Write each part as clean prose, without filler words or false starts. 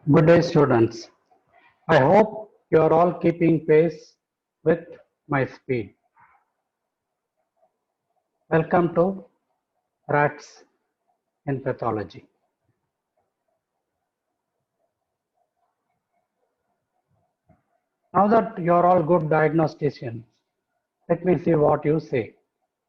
Good day, students. I hope you are all keeping pace with my speed. Welcome to Rats in Pathology. Now that you are all good diagnosticians, let me see what you say.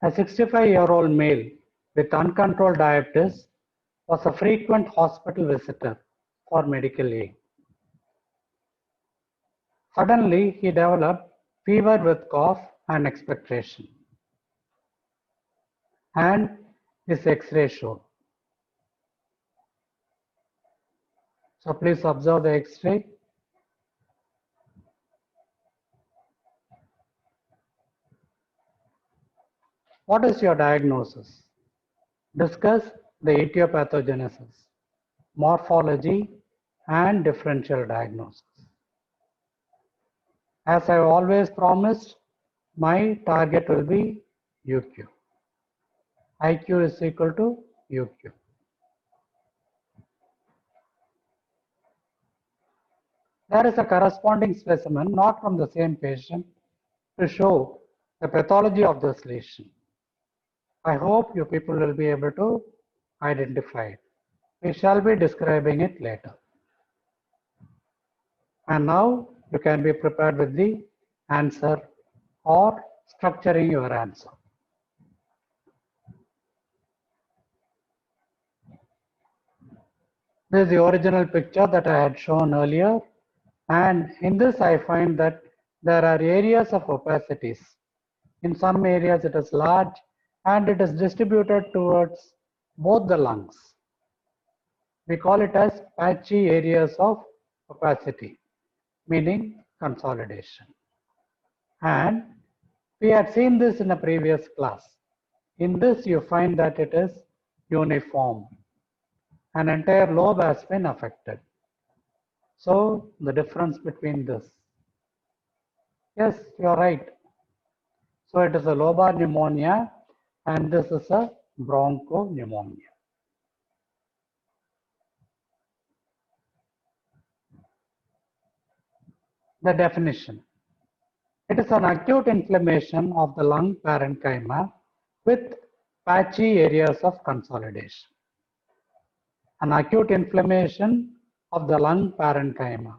A 65-year-old male with uncontrolled diabetes was a frequent hospital visitor for medical aid. Suddenly, he developed fever with cough and expectoration, and his X-ray showed. So please observe the X-ray. What is your diagnosis? Discuss the etiopathogenesis, morphology, and differential diagnosis. As I always promised, my target will be UQ. IQ is equal to UQ. There is a corresponding specimen, not from the same patient, to show the pathology of this lesion. I hope you people will be able to identify it. We shall be describing it later. And now you can be prepared with the answer or structuring your answer. This is the original picture that I had shown earlier. And in this, I find that there are areas of opacities. In some areas, it is large and it is distributed towards both the lungs. We call it as patchy areas of opacity, meaning consolidation. And we had seen this in a previous class. In this, you find that it is uniform. An entire lobe has been affected. So the difference between this. Yes, you are right. So it is a lobar pneumonia and this is a bronchopneumonia. The definition. It is an acute inflammation of the lung parenchyma with patchy areas of consolidation. An acute inflammation of the lung parenchyma,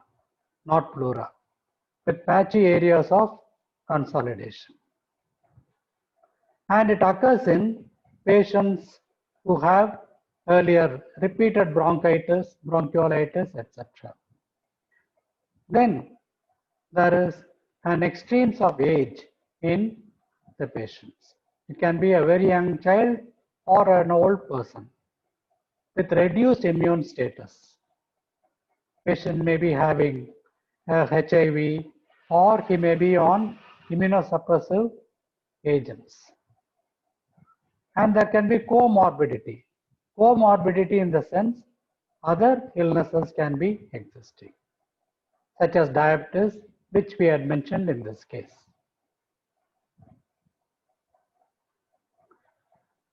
not pleura, with patchy areas of consolidation. And it occurs in patients who have earlier repeated bronchitis, bronchiolitis, etc. Then there is an extremes of age in the patients. It can be a very young child or an old person with reduced immune status. Patient may be having HIV or he may be on immunosuppressive agents. And there can be comorbidity. Comorbidity in the sense other illnesses can be existing, such as diabetes, which we had mentioned in this case.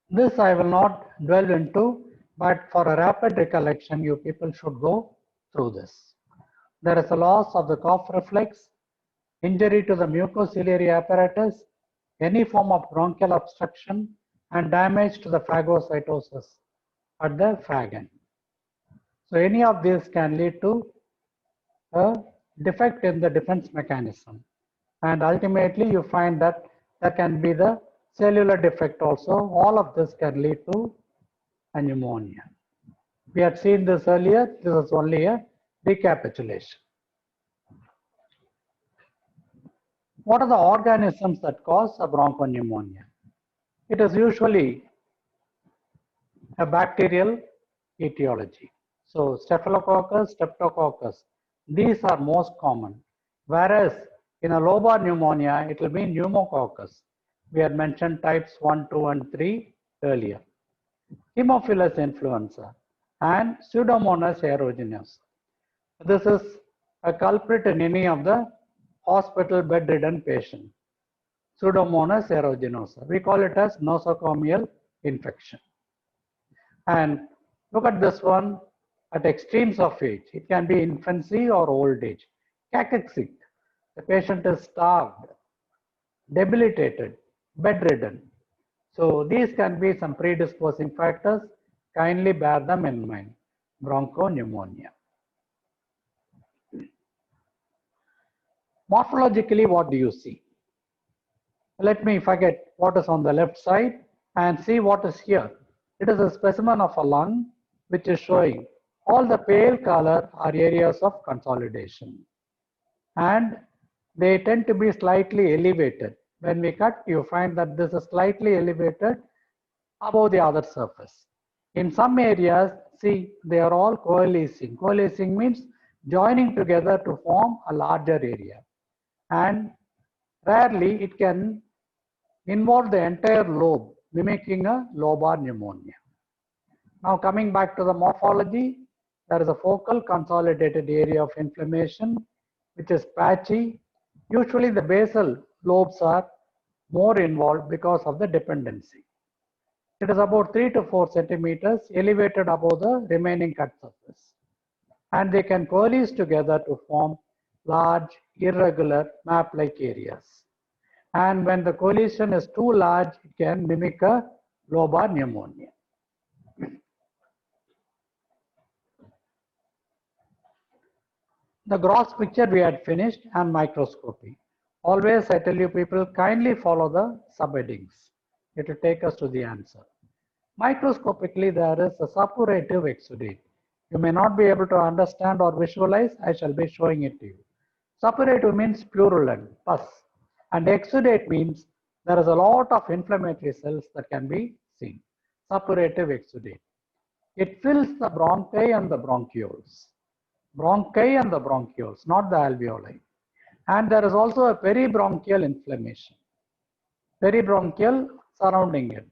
This I will not dwell into, but for a rapid recollection, you people should go through this. There is a loss of the cough reflex, injury to the mucociliary apparatus, any form of bronchial obstruction, and damage to the phagocytosis at the phag end. So any of these can lead to a defect in the defense mechanism. And ultimately you find that there can be the cellular defect also. All of this can lead to a pneumonia. We had seen this earlier. This is only a recapitulation. What are the organisms that cause a bronchopneumonia? It is usually a bacterial etiology. So Staphylococcus, Streptococcus, these are most common. Whereas in a lobar pneumonia, it will be pneumococcus. We had mentioned types 1, 2, and 3 earlier. Haemophilus influenza and Pseudomonas aeruginosa. This is a culprit in any of the hospital bedridden patient. Pseudomonas aeruginosa. We call it as nosocomial infection. And look at this one, at extremes of age. It can be infancy or old age. Cachexia, the patient is starved, debilitated, bedridden. So these can be some predisposing factors. Kindly bear them in mind. Bronchopneumonia. Morphologically, what do you see? Let me forget what is on the left side and see what is here. It is a specimen of a lung which is showing all the pale color are areas of consolidation, and they tend to be slightly elevated. When we cut, you find that this is slightly elevated above the other surface. In some areas, see, they are all coalescing. Coalescing means joining together to form a larger area. And rarely it can involve the entire lobe, mimicking a lobar pneumonia. Now coming back to the morphology, there is a focal consolidated area of inflammation, which is patchy. Usually the basal lobes are more involved because of the dependency. It is about 3 to 4 centimeters elevated above the remaining cut surface. And they can coalesce together to form large, irregular, map-like areas. And when the coalition is too large, it can mimic a lobar pneumonia. The gross picture we had finished and microscopy. Always I tell you people, kindly follow the subheadings. It will take us to the answer. Microscopically, there is a suppurative exudate. You may not be able to understand or visualize. I shall be showing it to you. Suppurative means purulent, pus. And exudate means there is a lot of inflammatory cells that can be seen. Suppurative exudate. It fills the bronchi and the bronchioles. Bronchi and the bronchioles, not the alveoli. And there is also a peribronchial inflammation. Peribronchial surrounding it.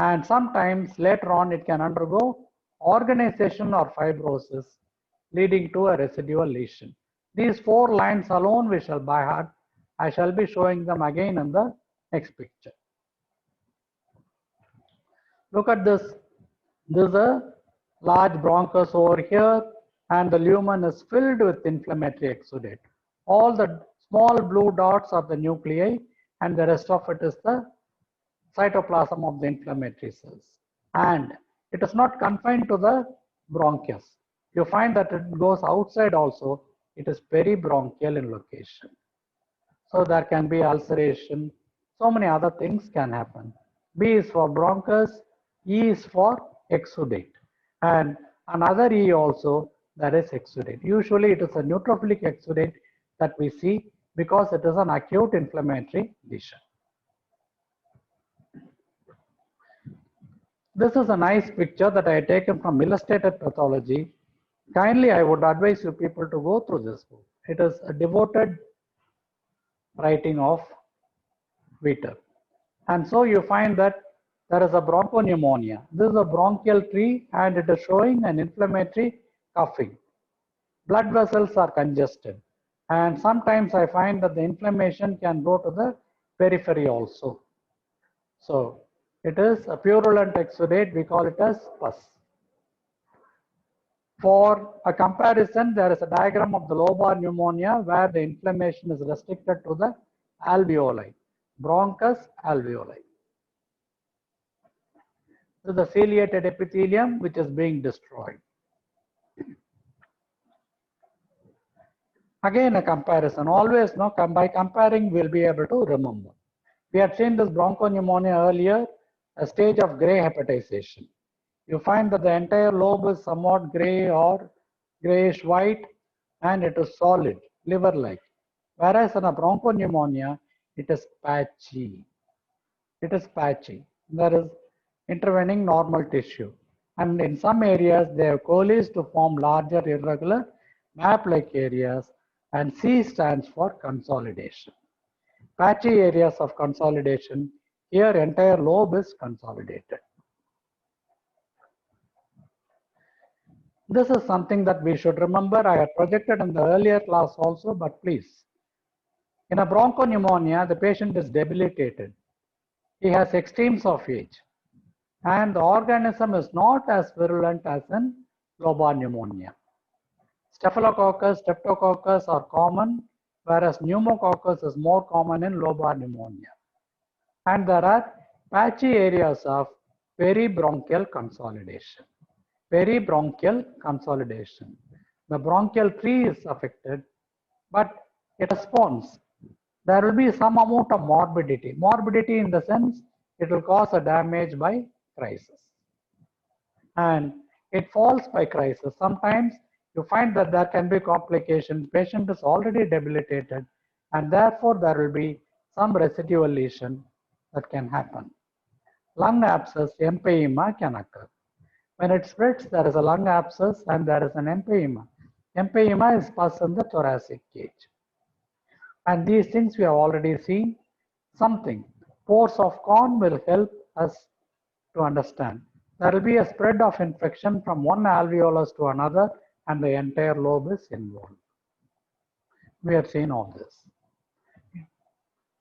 And sometimes later on it can undergo organization or fibrosis leading to a residual lesion. These 4 lines alone we shall by heart. I shall be showing them again in the next picture. Look at this. This is a large bronchus over here, and the lumen is filled with inflammatory exudate. All the small blue dots are the nuclei, and the rest of it is the cytoplasm of the inflammatory cells. And it is not confined to the bronchus. You find that it goes outside also. It is peribronchial in location. So there can be ulceration. So many other things can happen. B is for bronchus, E is for exudate. And another E also, that is exudate. Usually it is a neutrophilic exudate that we see because it is an acute inflammatory lesion. This is a nice picture that I had taken from Illustrated Pathology. Kindly, I would advise you people to go through this book. It is a devoted writing of Viter. And so you find that there is a bronchopneumonia. This is a bronchial tree and it is showing an inflammatory coughing. Blood vessels are congested. And sometimes I find that the inflammation can go to the periphery also. So it is a purulent exudate, we call it as pus. For a comparison, there is a diagram of the lobar pneumonia where the inflammation is restricted to the alveoli, bronchus alveoli. This is the ciliated epithelium which is being destroyed. Again, a comparison. Always, no, by comparing, we'll be able to remember. We had seen this bronchopneumonia earlier, a stage of gray hepatization. You find that the entire lobe is somewhat gray or grayish white, and it is solid, liver-like. Whereas in a bronchopneumonia, it is patchy. It is patchy. There is intervening normal tissue. And in some areas, they have coalesced to form larger, irregular, map-like areas, and C stands for consolidation. Patchy areas of consolidation, here entire lobe is consolidated. This is something that we should remember. I had projected in the earlier class also, but please. In a bronchopneumonia, the patient is debilitated. He has extremes of age. And the organism is not as virulent as in lobar pneumonia. Staphylococcus, streptococcus are common, whereas pneumococcus is more common in lobar pneumonia. And there are patchy areas of peribronchial consolidation. Peribronchial consolidation. The bronchial tree is affected, but it responds. There will be some amount of morbidity. Morbidity in the sense it will cause a damage by crisis. And it falls by crisis. Sometimes you find that there can be complication. Patient is already debilitated, and therefore there will be some residual lesion that can happen. Lung abscess, empyema can occur. When it spreads, there is a lung abscess and there is an empyema. Empyema is pus in the thoracic cage. And these things we have already seen. Something. Pores of Kohn will help us to understand. There will be a spread of infection from one alveolus to another, and the entire lobe is involved. We have seen all this.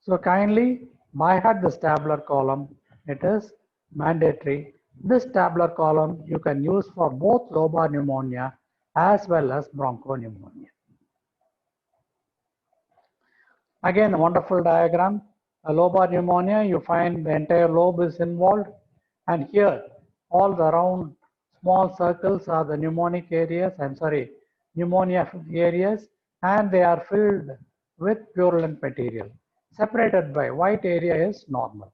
So kindly by heart this tabular column. It is mandatory. This tabular column you can use for both lobar pneumonia as well as bronchopneumonia. Again, a wonderful diagram. A lobar pneumonia, you find the entire lobe is involved, and here all the round small circles are the pneumonic areas, pneumonia areas, and they are filled with purulent material. Separated by white area is normal.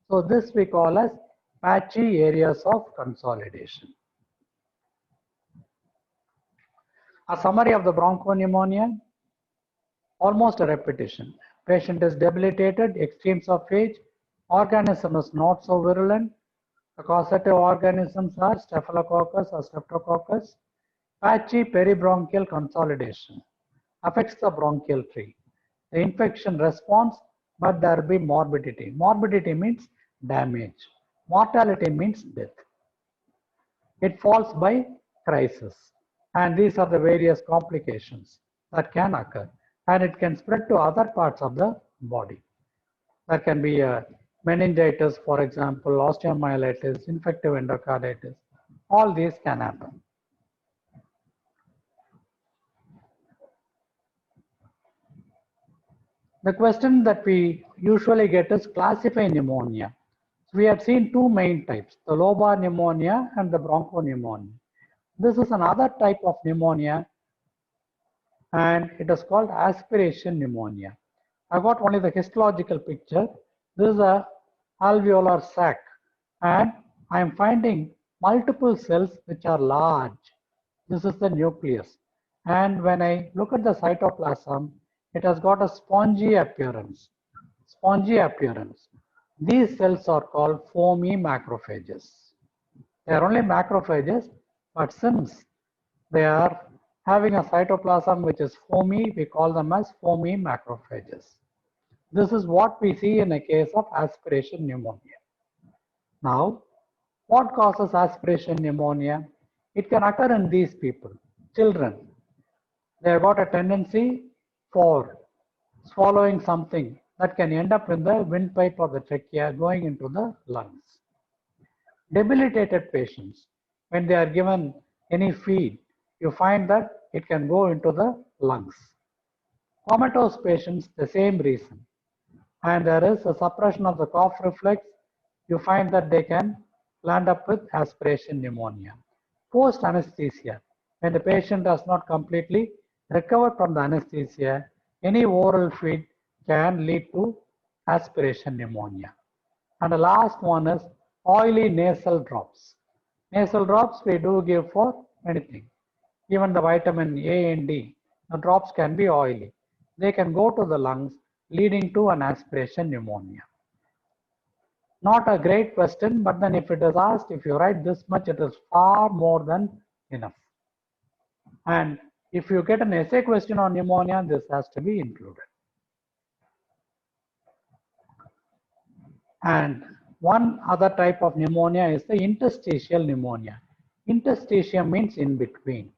So this we call as patchy areas of consolidation. A summary of the bronchopneumonia, almost a repetition. Patient is debilitated, extremes of age, organism is not so virulent. The causative organisms are Staphylococcus or Streptococcus. Patchy peribronchial consolidation affects the bronchial tree. The infection responds, but there will be morbidity. Morbidity means damage. Mortality means death. It falls by crisis. And these are the various complications that can occur. And it can spread to other parts of the body. There can be a meningitis, for example, osteomyelitis, infective endocarditis. All these can happen. The question that we usually get is classify pneumonia. We have seen two main types, the lobar pneumonia and the bronchopneumonia. This is another type of pneumonia, and it is called aspiration pneumonia. I got only the histological picture. This is a alveolar sac, and I am finding multiple cells which are large. This is the nucleus, and when I look at the cytoplasm, it has got a spongy appearance. Spongy appearance. These cells are called foamy macrophages. They are only macrophages, but since they are having a cytoplasm which is foamy, we call them as foamy macrophages. This is what we see in a case of aspiration pneumonia. Now, what causes aspiration pneumonia? It can occur in these people, children. They have got a tendency for swallowing something that can end up in the windpipe or the trachea going into the lungs. Debilitated patients, when they are given any feed, you find that it can go into the lungs. Comatose patients, the same reason. And there is a suppression of the cough reflex. You find that they can land up with aspiration pneumonia. Post anesthesia, when the patient has not completely recovered from the anesthesia, any oral feed can lead to aspiration pneumonia. And the last one is oily nasal drops. Nasal drops we do give for anything. Even the vitamin A and D, the drops can be oily. They can go to the lungs, leading to an aspiration pneumonia. Not a great question, but then if it is asked, if you write this much, it is far more than enough. And if you get an essay question on pneumonia, this has to be included. And one other type of pneumonia is the interstitial pneumonia. Interstitium means in between.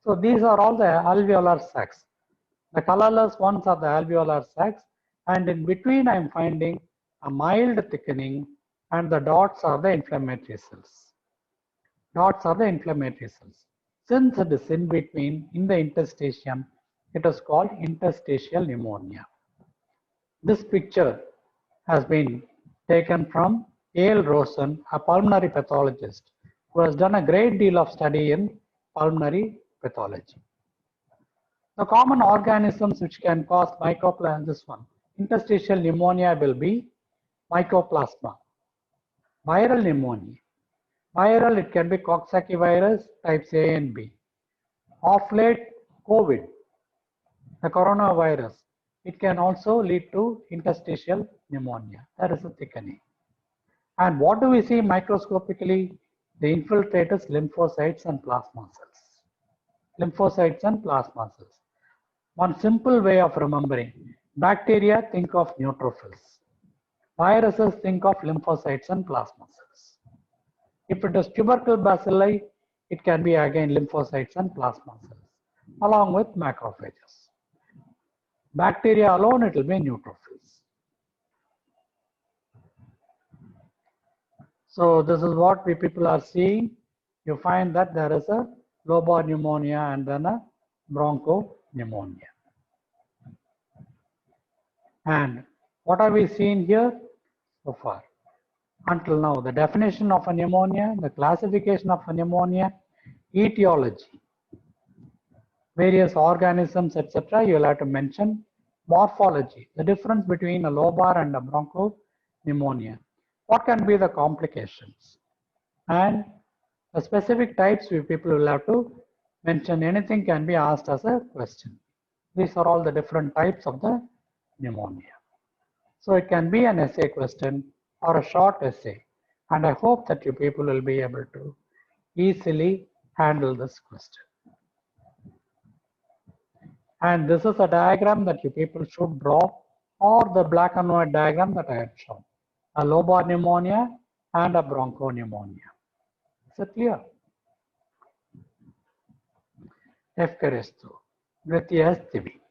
So these are all the alveolar sacs. The colorless ones are the alveolar sacs, and in between I am finding a mild thickening, and the dots are the inflammatory cells. Dots are the inflammatory cells. Since it is in between in the interstitium, it is called interstitial pneumonia. This picture has been taken from A.L. Rosen, a pulmonary pathologist who has done a great deal of study in pulmonary pathology. The common organisms which can cause mycoplasma, this one, interstitial pneumonia will be mycoplasma. Viral pneumonia. Viral, it can be Coxsackie virus types A and B. Of late, COVID, the coronavirus, it can also lead to interstitial pneumonia. That is a thickening. And what do we see microscopically? The infiltrates lymphocytes and plasma cells. Lymphocytes and plasma cells. One simple way of remembering, bacteria think of neutrophils. Viruses think of lymphocytes and plasma cells. If it is tubercle bacilli, it can be again lymphocytes and plasma cells, along with macrophages. Bacteria alone, it will be neutrophils. So this is what we people are seeing. You find that there is a lobar pneumonia and then a bronchopneumonia. And what have we seen here so far? Until now, the definition of a pneumonia, the classification of a pneumonia, etiology, various organisms, etc. You will have to mention morphology, the difference between a lobar and a bronchopneumonia. What can be the complications? And the specific types people will have to mention. Anything can be asked as a question. These are all the different types of the pneumonia. So it can be an essay question or a short essay. And I hope that you people will be able to easily handle this question. And this is a diagram that you people should draw, or the black and white diagram that I had shown. A lobar pneumonia and a bronchopneumonia. Is it clear? Ευχαριστώ. Gracias, TV.